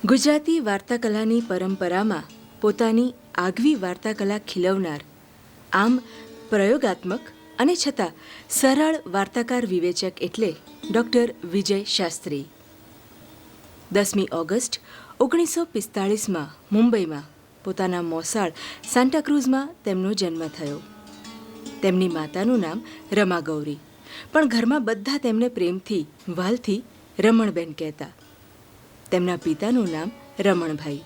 ગુજરાતી વાર્તાકલાની પરંપરામાં પોતાની આગવી વાર્તાકલા ખીલવનાર, આમ પ્રયોગાત્મક અને છતાં સરળ વાર્તાકાર વિવેચક એટલે ડૉક્ટર વિજય શાસ્ત્રી. 10મી ઓગસ્ટ 1945માં મુંબઈમાં પોતાના મોસાળ સાન્ટાક્રુઝમાં તેમનો જન્મ થયો. તેમની માતાનું નામ રમા ગૌરી, પણ ઘરમાં બધા તેમને પ્રેમથી વ્હાલથી રમણબેન કહેતા. તેમના પિતાનું નામ રમણભાઈ.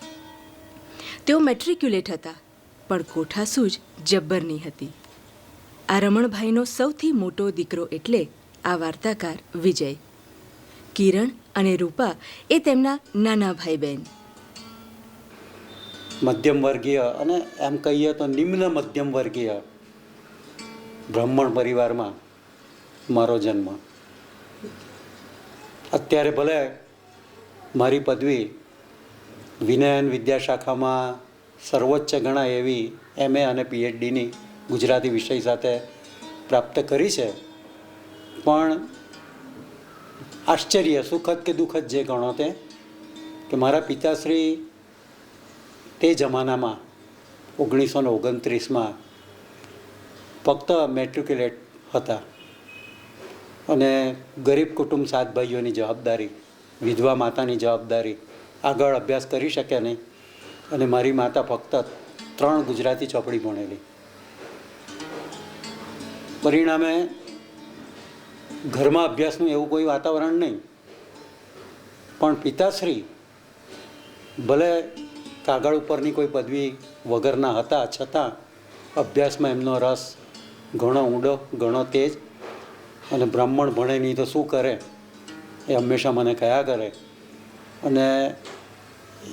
તેઓ મેટ્રિક્યુલેટ હતા, પણ કોઠાસૂઝ જબ્બરની હતી. આ રમણભાઈનો સૌથી મોટો દીકરો એટલે આ વાર્તાકાર વિજય. કિરણ અને રૂપા એ તેમના નાના ભાઈ બહેન. મધ્યમ વર્ગીય અને એમ કહીએ તો નિમ્ન મધ્યમ વર્ગીય બ્રાહ્મણ પરિવારમાં મારો જન્મ. અત્યારે ભલે મારી પદવી વિનયન વિદ્યાશાખામાં સર્વોચ્ચ ગણાય એવી MA અને PhDની ગુજરાતી વિષય સાથે પ્રાપ્ત કરી છે, પણ આશ્ચર્ય, સુખદ કે દુઃખદ જે ગણો તે, કે મારા પિતાશ્રી તે જમાનામાં 1929માં ફક્ત મેટ્રિક્યુલેટ હતા અને ગરીબ કુટુંબ 7 ભાઈઓની જવાબદારી, વિધવા માતાની જવાબદારી, આગળ અભ્યાસ કરી શકે નહીં. અને મારી માતા ફક્ત 3 ગુજરાતી ચોપડી ભણેલી. પરિણામે ઘરમાં અભ્યાસનું એવું કોઈ વાતાવરણ નહીં. પણ પિતાશ્રી ભલે કાગળ ઉપરની કોઈ પદવી વગરના હતા, છતાં અભ્યાસમાં એમનો રસ ઘણો ઊંડો, ઘણો તેજ. અને બ્રાહ્મણ ભણે નહીં તો શું કરે એ હંમેશા મને કહ્યા કરે. અને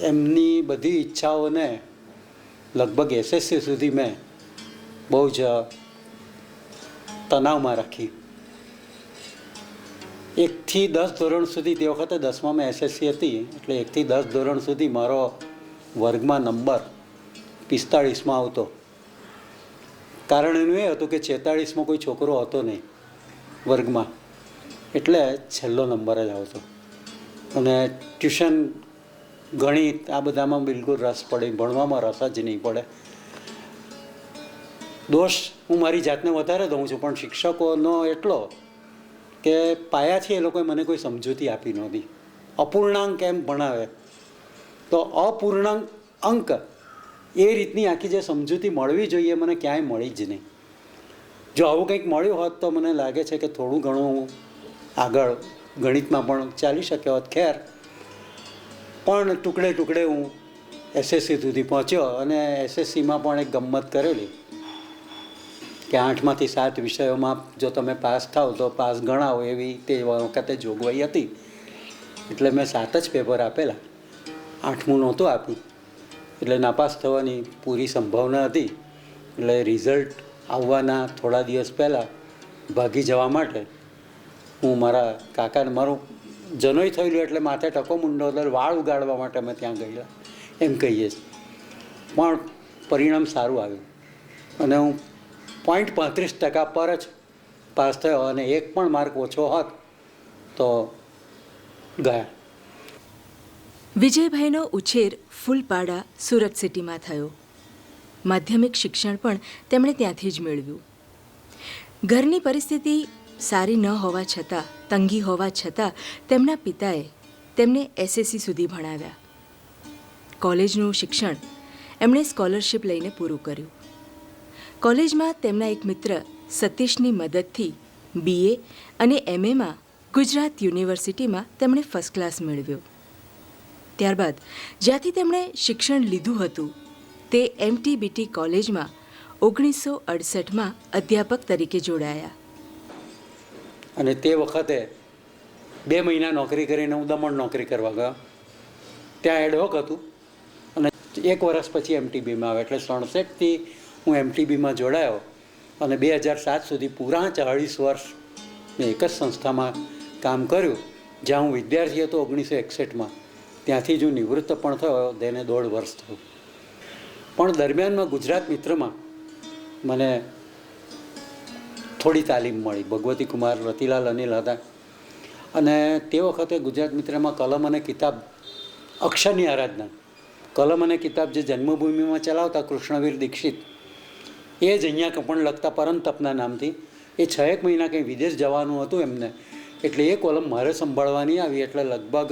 એમની બધી ઈચ્છાઓને લગભગ SSC સુધી મેં બહુ જ તણાવમાં રાખી. 1 થી 10 ધોરણ સુધી, તે વખતે 10માં SSC હતી, એટલે 1 થી 10 ધોરણ સુધી મારો વર્ગમાં નંબર 45માં આવતો. કારણ એનું એ હતું કે 46માં કોઈ છોકરો હતો નહીં વર્ગમાં, એટલે છેલ્લો નંબર જ આવતો. અને ટ્યુશન, ગણિત, આ બધામાં બિલકુલ રસ પડે, ભણવામાં રસ જ નહીં પડે. દોષ હું મારી જાતને વધારે દઉં છું, પણ શિક્ષકોનો એટલો કે પાયાથી એ લોકોએ મને કોઈ સમજૂતી આપી નહોતી. અપૂર્ણાંક એમ ભણાવે તો અપૂર્ણાંક અંક એ રીતની આખી જે સમજૂતી મળવી જોઈએ મને ક્યાંય મળી જ નહીં. જો આવું કંઈક મળ્યું હોત તો મને લાગે છે કે થોડું ઘણું આગળ ગણિતમાં પણ ચાલી શક્યો હોત. ખેર, પણ ટુકડે ટુકડે હું SSC સુધી પહોંચ્યો. અને SSCમાં પણ એક ગમ્મત કરેલી કે 8માંથી 7 વિષયોમાં જો તમે પાસ થાવ તો પાસ ગણાવો, એવી તે વખતે જોગવાઈ હતી. એટલે મેં 7 જ પેપર આપેલા, 8મું નહોતું આપ્યું. એટલે નાપાસ થવાની પૂરી સંભાવના હતી. એટલે રિઝલ્ટ આવવાના થોડા દિવસ પહેલાં ભાગી જવા માટે હું મારા કાકાને, મારું જનોય થયેલું એટલે માથે ટકો મુંડો એટલે વાળ ઉગાડવા માટે અમે ત્યાં ગયેલા એમ કહીએ છીએ. પણ પરિણામ સારું આવ્યું અને હું 0.35% પર જ પાસ થયો. અને 1 પણ માર્ક ઓછો હોત તો ગયા. વિજયભાઈનો ઉછેર ફૂલપાડા, સુરત સિટીમાં થયો. માધ્યમિક શિક્ષણ પણ તેમણે ત્યાંથી જ મેળવ્યું. ઘરની પરિસ્થિતિ સારી ન હોવા છતાં, તંગી હોવા છતાં તેમના પિતાએ તેમને SSC સુધી ભણાવ્યા. કોલેજનું શિક્ષણ એમણે સ્કોલરશિપ લઈને પૂરું કર્યું. કોલેજમાં તેમના એક મિત્ર સતીશની મદદથી BA અને MAમાં ગુજરાત યુનિવર્સિટીમાં તેમણે ફર્સ્ટ ક્લાસ મેળવ્યો. ત્યારબાદ જ્યાંથી તેમણે શિક્ષણ લીધું હતું તે MTBT કોલેજમાં 1968માં અધ્યાપક તરીકે જોડાયા. અને તે વખતે 2 મહિના નોકરી કરીને હું દમણ નોકરી કરવા ગયો. ત્યાં એડહોક હતું અને 1 વર્ષ પછી MTBમાં આવે. એટલે 67થી હું MTBમાં જોડાયો અને 2007 સુધી પૂરા 40 વર્ષ મેં એક જ સંસ્થામાં કામ કર્યું. જ્યાં હું વિદ્યાર્થી હતો 1961માં, ત્યાંથી જ હું નિવૃત્ત પણ થયો, તેને 1.5 વર્ષ થયું. પણ દરમિયાનમાં ગુજરાત મિત્રમાં મને થોડી તાલીમ મળી. ભગવતી કુમાર, રતિલાલ અનિલ હતા અને તે વખતે ગુજરાત મિત્રમાં કલમ અને કિતાબ અક્ષરની આરાધના. કલમ અને કિતાબ જે જન્મભૂમિમાં ચલાવતા કૃષ્ણવીર દીક્ષિત, એ જ અહીંયા પણ લખતા પરંતપના નામથી. એ 6 મહિના કંઈ વિદેશ જવાનું હતું એમને, એટલે એ કોલમ મારે સંભાળવાની આવી. એટલે લગભગ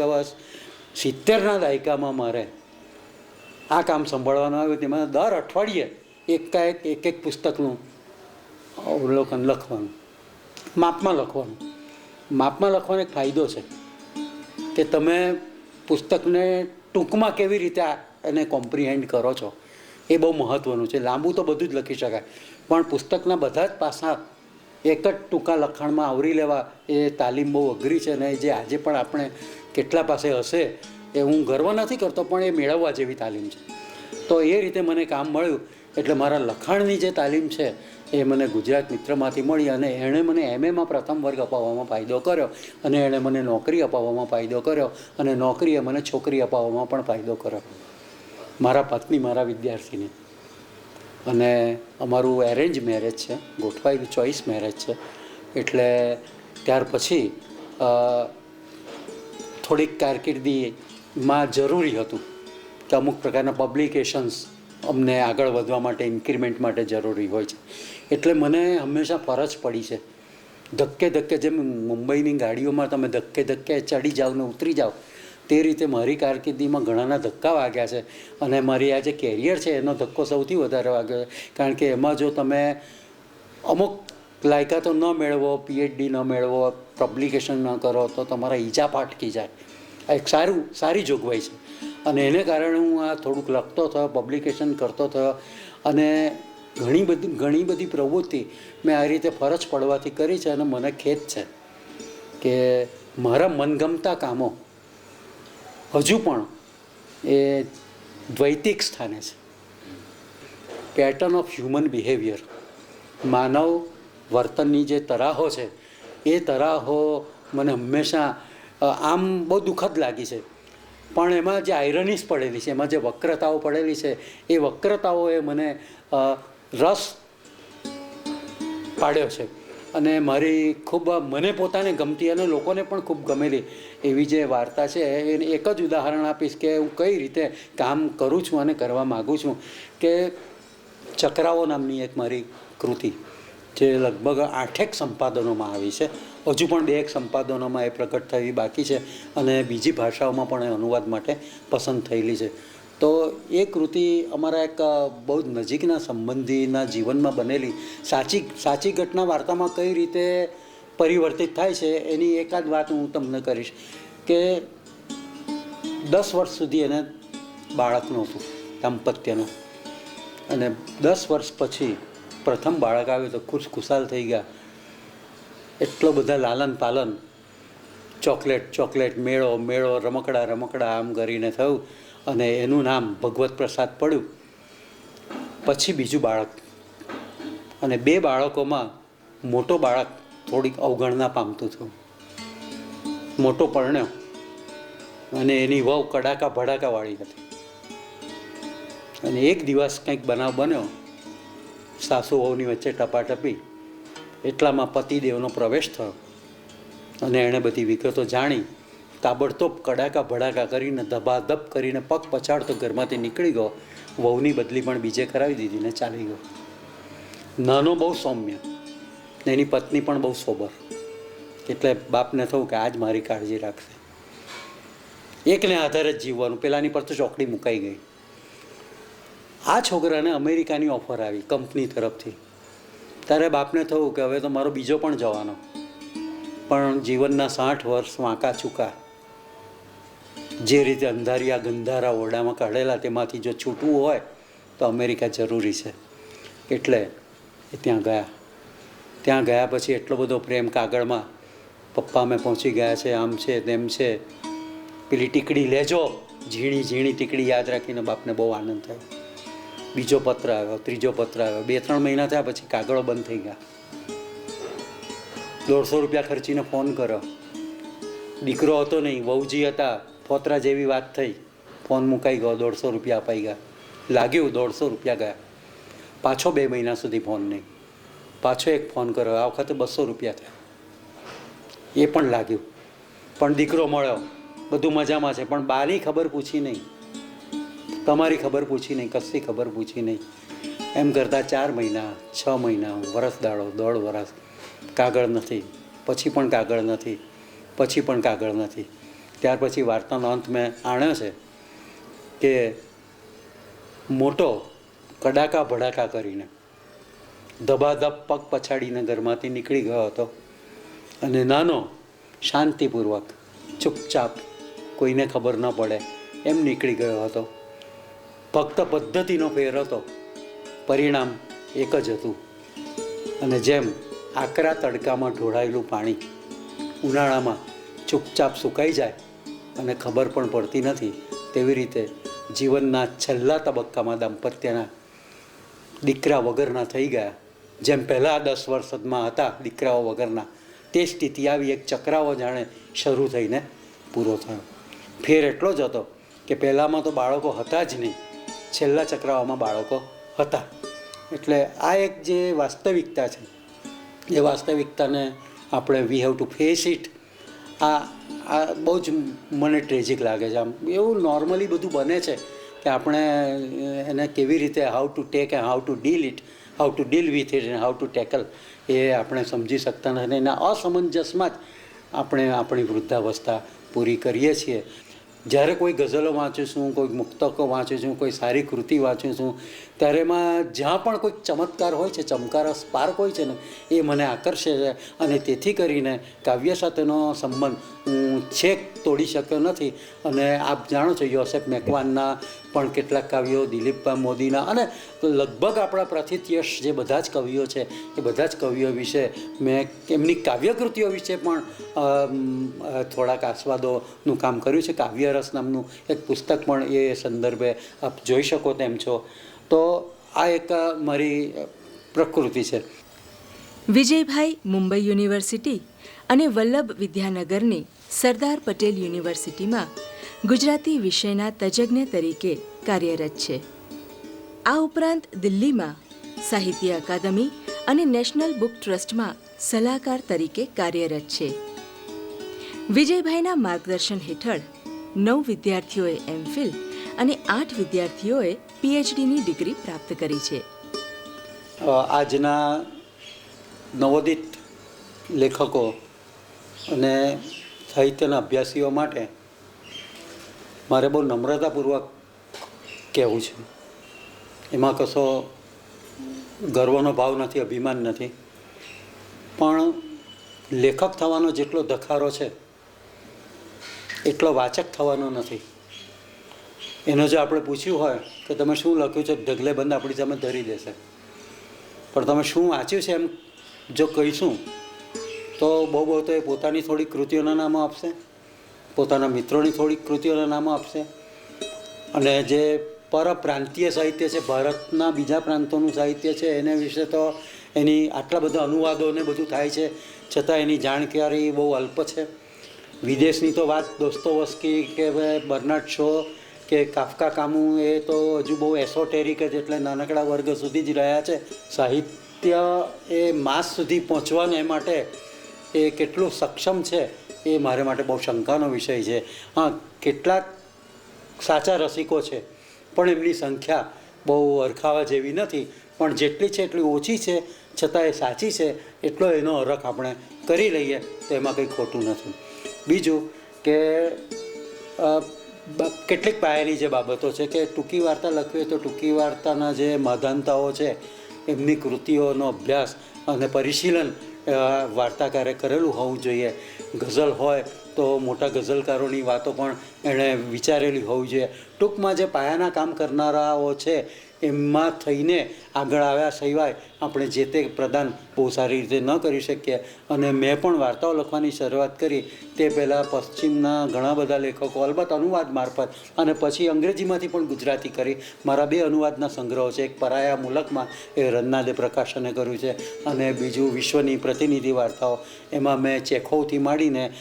70ના દાયકામાં મારે આ કામ સંભાળવાનું આવ્યું. તેમાં દર અઠવાડિયે એક પુસ્તકનું અવલોકન લખવાનું, માપમાં લખવાનું. માપમાં લખવાનો એક ફાયદો છે કે તમે પુસ્તકને ટૂંકમાં કેવી રીતે એને કોમ્પ્રિહેન્ડ કરો છો, એ બહુ મહત્ત્વનું છે. લાંબુ તો બધું જ લખી શકાય, પણ પુસ્તકના બધા જ પાસા એક જ ટૂંકા લખાણમાં આવરી લેવા એ તાલીમ બહુ અઘરી છે. અને જે આજે પણ આપણે કેટલા પાસે હશે એ હું ગર્વ નથી કરતો, પણ એ મેળવવા જેવી તાલીમ છે. તો એ રીતે મને કામ મળ્યું. એટલે મારા લખાણની જે તાલીમ છે એ મને ગુજરાત મિત્રમાંથી મળી, અને એણે મને એમએમાં પ્રથમ વર્ગ અપાવવામાં ફાયદો કર્યો, અને એણે મને નોકરી અપાવવામાં ફાયદો કર્યો, અને નોકરીએ મને છોકરી અપાવવામાં પણ ફાયદો કર્યો. મારા પત્ની મારા વિદ્યાર્થીની. અને અમારું એરેન્જ મેરેજ છે, ગોઠવાયેલું ચોઈસ મેરેજ છે. એટલે ત્યાર પછી થોડીક કારકિર્દીમાં જરૂરી હતું કે અમુક પ્રકારના પબ્લિકેશન્સ અમને આગળ વધવા માટે, ઇન્ક્રીમેન્ટ માટે જરૂરી હોય છે. એટલે મને હંમેશા ફરજ પડી છે. ધક્કે ધક્કે, જેમ મુંબઈની ગાડીઓમાં તમે ધક્કે ધક્કે ચડી જાઓ ને ઉતરી જાઓ, તે રીતે મારી કારકિર્દીમાં ઘણાના ધક્કા વાગ્યા છે. અને મારી આ જે કેરિયર છે એનો ધક્કો સૌથી વધારે વાગ્યો છે. કારણ કે એમાં જો તમે અમુક લાયકાતો ન મેળવો, પીએચડી ન મેળવો, પબ્લિકેશન ન કરો, તો તમારા ઈજા પાટકી જાય. આ એક સારી જોગવાઈ છે. અને એને કારણે હું આ થોડુંક લખતો થયો, પબ્લિકેશન કરતો થયો. અને ઘણી બધી પ્રવૃત્તિ મેં આ રીતે ફરજ પડવાથી કરી છે. અને મને ખેદ છે કે મારા મનગમતા કામો હજુ પણ એ દ્વૈતિક સ્થાને છે. પેટર્ન ઓફ હ્યુમન બિહેવિયર, માનવ વર્તનની જે તરાહો છે, એ તરાહો મને હંમેશા આમ બહુ દુઃખદ લાગી છે. પણ એમાં જે આયરનીસ પડેલી છે, એમાં જે વક્રતાઓ પડેલી છે, એ વક્રતાઓએ મને રસ પાડ્યો છે. અને મારી ખૂબ મને પોતાને ગમતી અને લોકોને પણ ખૂબ ગમેલી એવી જે વાર્તા છે, એને એક જ ઉદાહરણ આપીશ કે હું કઈ રીતે કામ કરું છું અને કરવા માગું છું. કે ચક્રાઓ નામની એક મારી કૃતિ, જે લગભગ 8 સંપાદનોમાં આવી છે. હજુ પણ 2 સંપાદનોમાં એ પ્રગટ થવી બાકી છે, અને બીજી ભાષાઓમાં પણ એ અનુવાદ માટે પસંદ થયેલી છે. તો એ કૃતિ અમારા એક બહુ જ નજીકના સંબંધીના જીવનમાં બનેલી સાચી ઘટના વાર્તામાં કઈ રીતે પરિવર્તિત થાય છે એની એકાદ વાત હું તમને કરીશ. કે 10 વર્ષ સુધી એને બાળક નહોતું, દાંપત્યનું. અને 10 વર્ષ પછી પ્રથમ બાળક આવ્યું તો ખુશાલ થઈ ગયા. એટલો બધા લાલન પાલન, ચોકલેટ, મેળો, રમકડા આમ કરીને થયું. અને એનું નામ ભગવત પ્રસાદ પડ્યું. પછી બીજું બાળક. અને 2 બાળકોમાં મોટો બાળક થોડીક અવગણના પામતું થયું. મોટો પરણ્યો, અને એની વહુ કડાકા ભડાકાવાળી હતી. અને એક દિવસ કંઈક બનાવ બન્યો, સાસુ વહુની વચ્ચે ટપાટપી. એટલામાં પતિદેવનો પ્રવેશ થયો, અને એણે બધી વિગતો જાણી. તાબડતોબ કડાકા ભડાકા કરીને, ધબાધબ કરીને પગ પછાડતો ઘરમાંથી નીકળી ગયો. વહુની બદલી પણ બીજે કરાવી દીધી ને ચાલી ગયો. નાનો બહુ સૌમ્ય, એની પત્ની પણ બહુ સોબર. એટલે બાપને થયું કે આજ મારી કાળજી રાખશે. એકને આધારે જ જીવવાનું, પેલાની પર તો ચોકડી મુકાઈ ગઈ. આ છોકરાને અમેરિકાની ઓફર આવી કંપની તરફથી. ત્યારે બાપને થયું કે હવે તો મારો બીજો પણ જવાનો. પણ જીવનના 60 વર્ષ વાંકા ચૂકા, જે રીતે અંધારિયા ગંધારા ઓરડામાં કાઢેલા, તેમાંથી જો છૂટવું હોય તો અમેરિકા જરૂરી છે. એટલે એ ત્યાં ગયા પછી એટલો બધો પ્રેમ કાગળમાં, પપ્પા અમે પહોંચી ગયા છે, આમ છે તેમ છે, પેલી ટીકડી લેજો, ઝીણી ટીકડી યાદ રાખીને બાપને બહુ આનંદ થયો. બીજો પત્ર આવ્યો, ત્રીજો પત્ર આવ્યો. 2-3 મહિના થયા પછી કાગળો બંધ થઈ ગયા. 150 રૂપિયા ખર્ચીને ફોન કર્યો. દીકરો હતો નહીં, વહુજી હતા. ફોતરા જેવી વાત થઈ, ફોન મુકાઈ ગયો, 150 રૂપિયા અપાઈ ગયા. લાગ્યું 150 રૂપિયા ગયા. પાછો 2 મહિના સુધી ફોન નહીં. પાછો એક ફોન કર્યો, આ વખતે 200 રૂપિયા થયા. એ પણ લાગ્યું. પણ દીકરો મળ્યો, બધું મજામાં છે, પણ બાની ખબર પૂછી નહીં, તમારી ખબર પૂછી નહીં, કશી ખબર પૂછી નહીં. એમ કરતાં 4 મહિના, 6 મહિના, વરસ દાડો, 1.5 વરસ, કાગળ નથી, પછી પણ કાગળ નથી, પછી પણ કાગળ નથી. ત્યાર પછી વાર્તાનો અંત મેં આણ્યો છે કે મોટો કડાકા ભડાકા કરીને ધબાધબ પગ પછાડીને ઘરમાંથી નીકળી ગયો હતો, અને નાનો શાંતિપૂર્વક ચૂપચાપ કોઈને ખબર ન પડે એમ નીકળી ગયો હતો. ફક્ત પદ્ધતિનો ફેર હતો, પરિણામ એક જ હતું. અને જેમ આકરા તડકામાં ઢોળાયેલું પાણી ઉનાળામાં ચૂપચાપ સુકાઈ જાય અને ખબર પણ પડતી નથી, તેવી રીતે જીવનના છેલ્લા તબક્કામાં દાંપત્યના દીકરા વગરના થઈ ગયા. જેમ પહેલાં 10 વર્ષમાં હતા દીકરાઓ વગરના, તે સ્થિતિ આવી એક ચક્રાવો જાણે શરૂ થઈને પૂરો થયો. ફેર એટલો જ હતો કે પહેલાંમાં તો બાળકો હતા જ નહીં, છેલ્લા ચક્રાઓમાં બાળકો હતા. એટલે આ એક જે વાસ્તવિકતા છે, એ વાસ્તવિકતાને આપણે we have to face it. આ બહુ જ મને ટ્રેજિક લાગે છે. આમ એવું નોર્મલી બધું બને છે કે આપણે એને કેવી રીતે how to take and how to deal it, how to deal with it and how to tackle, એ આપણે સમજી શકતા નથી. એના અસમંજસમાં જ આપણે આપણી વૃદ્ધાવસ્થા પૂરી કરીએ છીએ. જ્યારે કોઈ ગઝલો વાંચું છું, કોઈ મુક્તકો વાંચું છું, કોઈ સારી કૃતિ વાંચું છું, ત્યારે એમાં જ્યાં પણ કોઈક ચમત્કાર હોય છે, ચમકારો સ્પાર્ક હોય છે ને, એ મને આકર્ષે છે. અને તેથી કરીને કાવ્ય સાથેનો સંબંધ હું છેક તોડી શક્યો નથી. અને આપ જાણો છો યોસેફ મેકવાનના પણ કેટલાક કાવ્યો, દિલીપ મોદીના, અને લગભગ આપણા પ્રથિતયશ જે બધા જ કવિઓ છે, એ બધા જ કવિઓ વિશે મેં એમની કાવ્યકૃતિઓ વિશે પણ થોડાક આસ્વાદોનું કામ કર્યું છે. કાવ્યરસ નામનું એક પુસ્તક પણ એ સંદર્ભે આપ જોઈ શકો તેમ છો. તો આ એક મારી પ્રકૃતિ છે. વિજયભાઈ મુંબઈ યુનિવર્સિટી અને વલ્લભ વિદ્યાનગરની સરદાર પટેલ યુનિવર્સિટીમાં ગુજરાતી વિષયના તજજ્ઞ તરીકે કાર્યરત છે. આ ઉપરાંત દિલ્હીમાં સાહિત્ય અકાદમી અને નેશનલ બુક ટ્રસ્ટમાં સલાહકાર તરીકે કાર્યરત છે. વિજયભાઈના માર્ગદર્શન હેઠળ 9 વિદ્યાર્થીઓએ એમફિલ અને 8 વિદ્યાર્થીઓએ પીએચડીની ડિગ્રી પ્રાપ્ત કરી છે. આજના નવોદિત લેખકો અને સાહિત્યના અભ્યાસીઓ માટે મારે બહુ નમ્રતાપૂર્વક કહેવું છે. એમાં કશો ગર્વનો ભાવ નથી, અભિમાન નથી, પણ લેખક થવાનો જેટલો ધખારો છે એટલો વાચક થવાનો નથી. એનો જો આપણે પૂછ્યું હોય કે તમે શું લખ્યું છે, ઢગલે બંધ આપણી સામે ધરી દેશે. પણ તમે શું વાંચ્યું છે એમ જો કહીશું તો બહુ તો એ પોતાની થોડી કૃતિઓના નામો આપશે, પોતાના મિત્રોની થોડીક કૃતિઓના નામો આપશે, અને જે પરપ્રાંતીય સાહિત્ય છે, ભારતના બીજા પ્રાંતોનું સાહિત્ય છે, એને વિશે તો એની આટલા બધા અનુવાદો ને બધું થાય છે, છતાં એની જાણકારી બહુ અલ્પ છે. વિદેશની તો વાત દોસ્તોવસ્કી કે બર્નાર્ડ શો કે કાફકા કામુ, એ તો હજુ બહુ એસોટેરિક જ, એટલે નાનકડા વર્ગ સુધી જ રહ્યા છે. સાહિત્ય એ માસ સુધી પહોંચવાને માટે એ કેટલું સક્ષમ છે એ મારે માટે બહુ શંકાનો વિષય છે. હા, કેટલાક સાચા રસિકો છે, પણ એમની સંખ્યા બહુ અરખાવા જેવી નથી. પણ જેટલી છે એટલી ઓછી છે, છતાં એ સાચી છે, એટલો એનો હરખ આપણે કરી લઈએ તો એમાં કંઈ ખોટું નથી. બીજું કે કેટલીક પાયાની જે બાબતો છે કે ટૂંકી વાર્તા લખવી તો ટૂંકી વાર્તાના જે માધાનતાઓ છે, એમની કૃતિઓનો અભ્યાસ અને પરિશીલન વાર્તાકારે કરેલું હોવું જોઈએ. ગઝલ હોય તો મોટા ગઝલકારોની વાતો પણ એણે વિચારેલી હોવી જોઈએ. ટૂંકમાં જે પાયાના કામ કરનારાઓ છે એમાં થઈને આગળ આવ્યા સિવાય આપણે જે તે પ્રદાન બહુ સારી રીતે ન કરી શકીએ. અને મેં પણ વાર્તાઓ લખવાની શરૂઆત કરી તે પહેલાં પશ્ચિમના ઘણા બધા લેખકો, અલબત્ત અનુવાદ મારફત, અને પછી અંગ્રેજીમાંથી પણ ગુજરાતી કરી. મારા 2 અનુવાદના સંગ્રહો છે. એક પરાયા મુલકમાં, એ રન્નાદે પ્રકાશને કર્યું છે, અને બીજું વિશ્વની પ્રતિનિધિ વાર્તાઓ, એમાં મેં ચેખોવથી માંડીને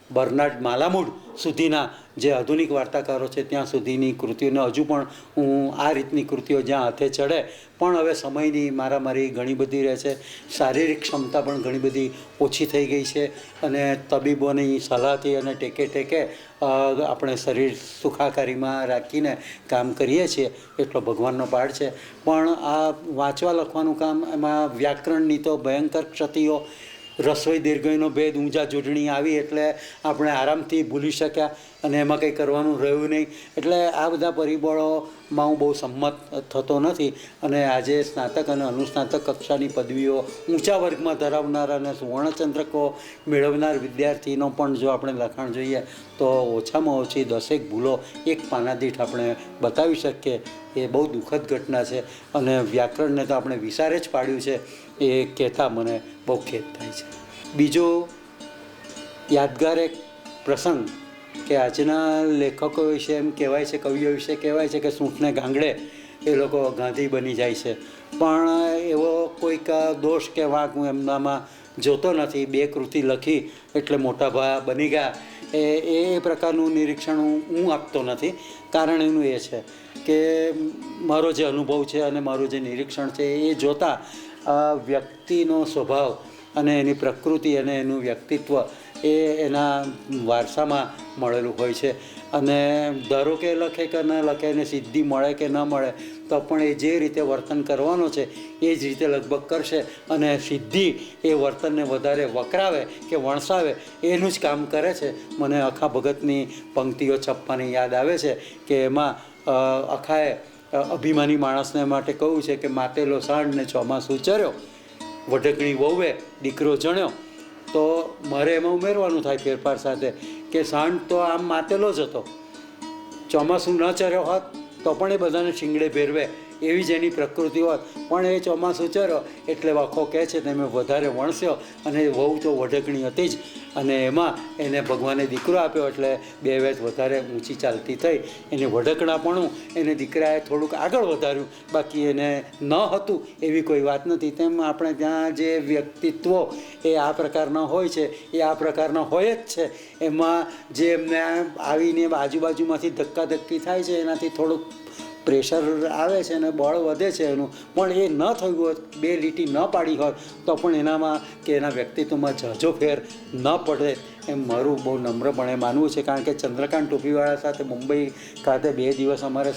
બર્નાર્ડ માલામૂડ સુધીના જે આધુનિક વાર્તાકારો છે ત્યાં સુધીની કૃતિઓને હજુ પણ હું આ રીતની કૃતિઓ જ્યાં હાથે ચડે પણ હવે સમયની મારામારી ઘણી બધી રહે છે, શારીરિક ક્ષમતા પણ ઘણી બધી ઓછી થઈ ગઈ છે અને તબીબોની સલાહથી અને ટેકે ટેકે આપણે શરીર સુખાકારીમાં રાખીને કામ કરીએ છીએ એટલો ભગવાનનો પાડ છે. પણ આ વાંચવા લખવાનું કામ એમાં વ્યાકરણની તો ભયંકર ક્ષતિઓ, રસોઈ દીર્ઘઈનો ભેદ, ઊંઝા જોડણી આવી એટલે આપણે આરામથી ભૂલી શક્યા અને એમાં કંઈ કરવાનું રહ્યું નહીં. એટલે આ બધા પરિબળોમાં હું બહુ સંમત થતો નથી અને આજે સ્નાતક અને અનુસ્નાતક કક્ષાની પદવીઓ ઊંચા વર્ગમાં ધરાવનાર અને સુવર્ણચંદ્રકો મેળવનાર વિદ્યાર્થીનો પણ જો આપણે લખાણ જોઈએ તો ઓછામાં ઓછી 10 ભૂલો એક પાના દીઠ આપણે બતાવી શકીએ. એ બહુ દુઃખદ ઘટના છે અને વ્યાકરણને તો આપણે વિસારે જ પાડ્યું છે એ કહેતા મને બહુ ખેદ થાય છે. બીજો યાદગાર એક પ્રસંગ કે આજના લેખકો વિશે એમ કહેવાય છે, કવિઓ વિશે કહેવાય છે કે સૂંઠને ગાંગડે એ લોકો ગાંધી બની જાય છે, પણ એવો કોઈક દોષ કે વાંક હું એમનામાં જોતો નથી. 2 કૃતિ લખી એટલે મોટા ભા બની ગયા એ પ્રકારનું નિરીક્ષણ હું આપતો નથી. કારણ એનું એ છે કે મારો જે અનુભવ છે અને મારું જે નિરીક્ષણ છે એ જોતાં વ્યક્તિનો સ્વભાવ અને એની પ્રકૃતિ અને એનું વ્યક્તિત્વ એ એના વારસામાં મળેલું હોય છે અને ધારો કે લખે કે ન લખે એને સિદ્ધિ મળે કે ન મળે તો પણ એ જે રીતે વર્તન કરવાનો છે એ જ રીતે લગભગ કરશે અને સિદ્ધિ એ વર્તનને વધારે વકરાવે કે વણસાવે એનું જ કામ કરે છે. મને અખા ભગતની પંક્તિઓ છપ્પાની યાદ આવે છે કે એમાં અખાએ અભિમાની માણસને માટે કહ્યું છે કે માતેલો સાંઢને ચોમાસું ચર્યો, વઢકણી વહુએ દીકરો જણ્યો. તો મારે એમાં ઉમેરવાનું થાય ફેરફાર સાથે કે સાંઢ તો આમ માતેલો જ હતો, ચોમાસું ન ચર્યો હોત તો પણ એ બધાને શિંગડે ભેરવે એવી જ એની પ્રકૃતિ હોત, પણ એ ચોમાસું ચર્યો એટલે વખો કહે છે તેમે વધારે વણસ્યો અને વહુ તો વઢકણી હતી જ અને એમાં એને ભગવાને દીકરો આપ્યો એટલે 2 વેત વધારે ઊંચી ચાલતી થઈ. એને વઢકણાપણું એને દીકરાએ થોડુંક આગળ વધાર્યું, બાકી એને ન હતું એવી કોઈ વાત નથી. તેમ આપણે ત્યાં જે વ્યક્તિત્વો એ આ પ્રકારના હોય છે એ આ પ્રકારના હોય જ છે. એમાં જે એમને આવીને આજુબાજુમાંથી ધક્કાધક્કી થાય છે એનાથી થોડુંક પ્રેશર આવે છે અને બળ વધે છે એનું, પણ એ ન થયું હોત, 2 લીટી ન પાડી હોત તો પણ એનામાં કે એના વ્યક્તિત્વમાં ઝાઝો ફેર ન પડે એમ મારું બહુ નમ્રપણે માનવું છે. કારણ કે ચંદ્રકાંત ટોપીવાળા સાથે મુંબઈ ખાતે 2 દિવસ અમારે